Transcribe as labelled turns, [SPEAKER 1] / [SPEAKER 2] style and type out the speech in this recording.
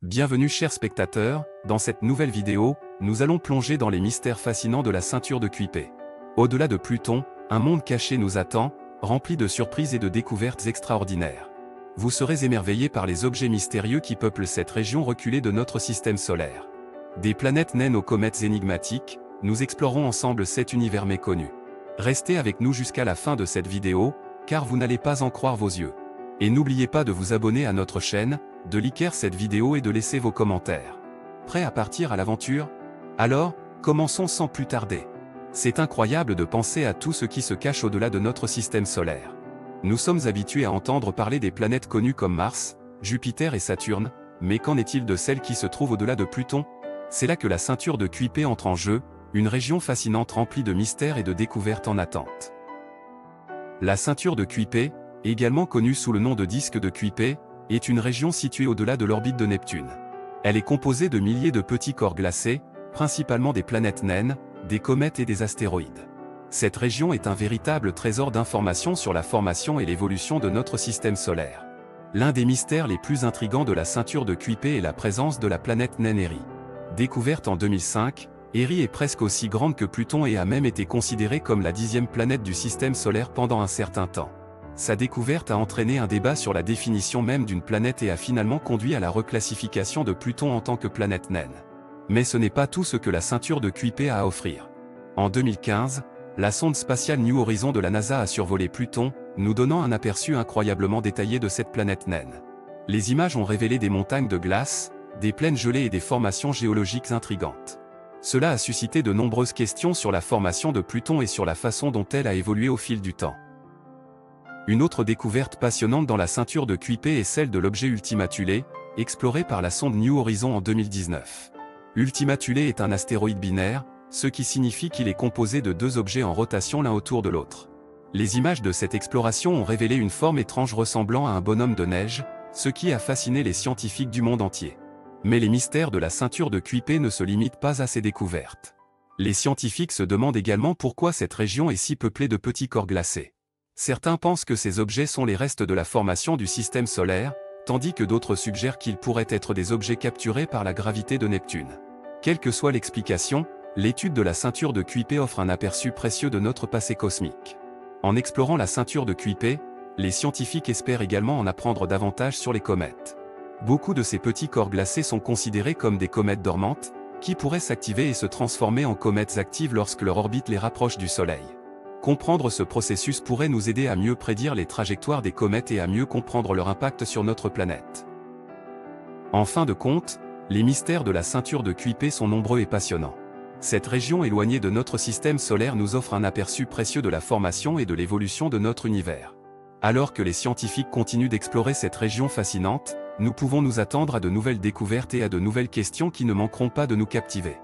[SPEAKER 1] Bienvenue chers spectateurs, dans cette nouvelle vidéo, nous allons plonger dans les mystères fascinants de la ceinture de Kuiper. Au-delà de Pluton, un monde caché nous attend, rempli de surprises et de découvertes extraordinaires. Vous serez émerveillés par les objets mystérieux qui peuplent cette région reculée de notre système solaire. Des planètes naines aux comètes énigmatiques, nous explorons ensemble cet univers méconnu. Restez avec nous jusqu'à la fin de cette vidéo, car vous n'allez pas en croire vos yeux. Et n'oubliez pas de vous abonner à notre chaîne, de liker cette vidéo et de laisser vos commentaires. Prêt à partir à l'aventure? Alors, commençons sans plus tarder. C'est incroyable de penser à tout ce qui se cache au-delà de notre système solaire. Nous sommes habitués à entendre parler des planètes connues comme Mars, Jupiter et Saturne, mais qu'en est-il de celles qui se trouvent au-delà de Pluton? C'est là que la ceinture de Kuiper entre en jeu, une région fascinante remplie de mystères et de découvertes en attente. La ceinture de Kuiper, également connue sous le nom de disque de Kuiper, est une région située au-delà de l'orbite de Neptune. Elle est composée de milliers de petits corps glacés, principalement des planètes naines, des comètes et des astéroïdes. Cette région est un véritable trésor d'informations sur la formation et l'évolution de notre système solaire. L'un des mystères les plus intrigants de la ceinture de Kuiper est la présence de la planète naine Erie. Découverte en 2005, Erie est presque aussi grande que Pluton et a même été considérée comme la 10e planète du système solaire pendant un certain temps. Sa découverte a entraîné un débat sur la définition même d'une planète et a finalement conduit à la reclassification de Pluton en tant que planète naine. Mais ce n'est pas tout ce que la ceinture de Kuiper a à offrir. En 2015, la sonde spatiale New Horizons de la NASA a survolé Pluton, nous donnant un aperçu incroyablement détaillé de cette planète naine. Les images ont révélé des montagnes de glace, des plaines gelées et des formations géologiques intrigantes. Cela a suscité de nombreuses questions sur la formation de Pluton et sur la façon dont elle a évolué au fil du temps. Une autre découverte passionnante dans la ceinture de Kuiper est celle de l'objet Ultima Thule, exploré par la sonde New Horizons en 2019. Ultima Thule est un astéroïde binaire, ce qui signifie qu'il est composé de deux objets en rotation l'un autour de l'autre. Les images de cette exploration ont révélé une forme étrange ressemblant à un bonhomme de neige, ce qui a fasciné les scientifiques du monde entier. Mais les mystères de la ceinture de Kuiper ne se limitent pas à ces découvertes. Les scientifiques se demandent également pourquoi cette région est si peuplée de petits corps glacés. Certains pensent que ces objets sont les restes de la formation du système solaire, tandis que d'autres suggèrent qu'ils pourraient être des objets capturés par la gravité de Neptune. Quelle que soit l'explication, l'étude de la ceinture de Kuiper offre un aperçu précieux de notre passé cosmique. En explorant la ceinture de Kuiper, les scientifiques espèrent également en apprendre davantage sur les comètes. Beaucoup de ces petits corps glacés sont considérés comme des comètes dormantes, qui pourraient s'activer et se transformer en comètes actives lorsque leur orbite les rapproche du Soleil. Comprendre ce processus pourrait nous aider à mieux prédire les trajectoires des comètes et à mieux comprendre leur impact sur notre planète. En fin de compte, les mystères de la ceinture de Kuiper sont nombreux et passionnants. Cette région éloignée de notre système solaire nous offre un aperçu précieux de la formation et de l'évolution de notre univers. Alors que les scientifiques continuent d'explorer cette région fascinante, nous pouvons nous attendre à de nouvelles découvertes et à de nouvelles questions qui ne manqueront pas de nous captiver.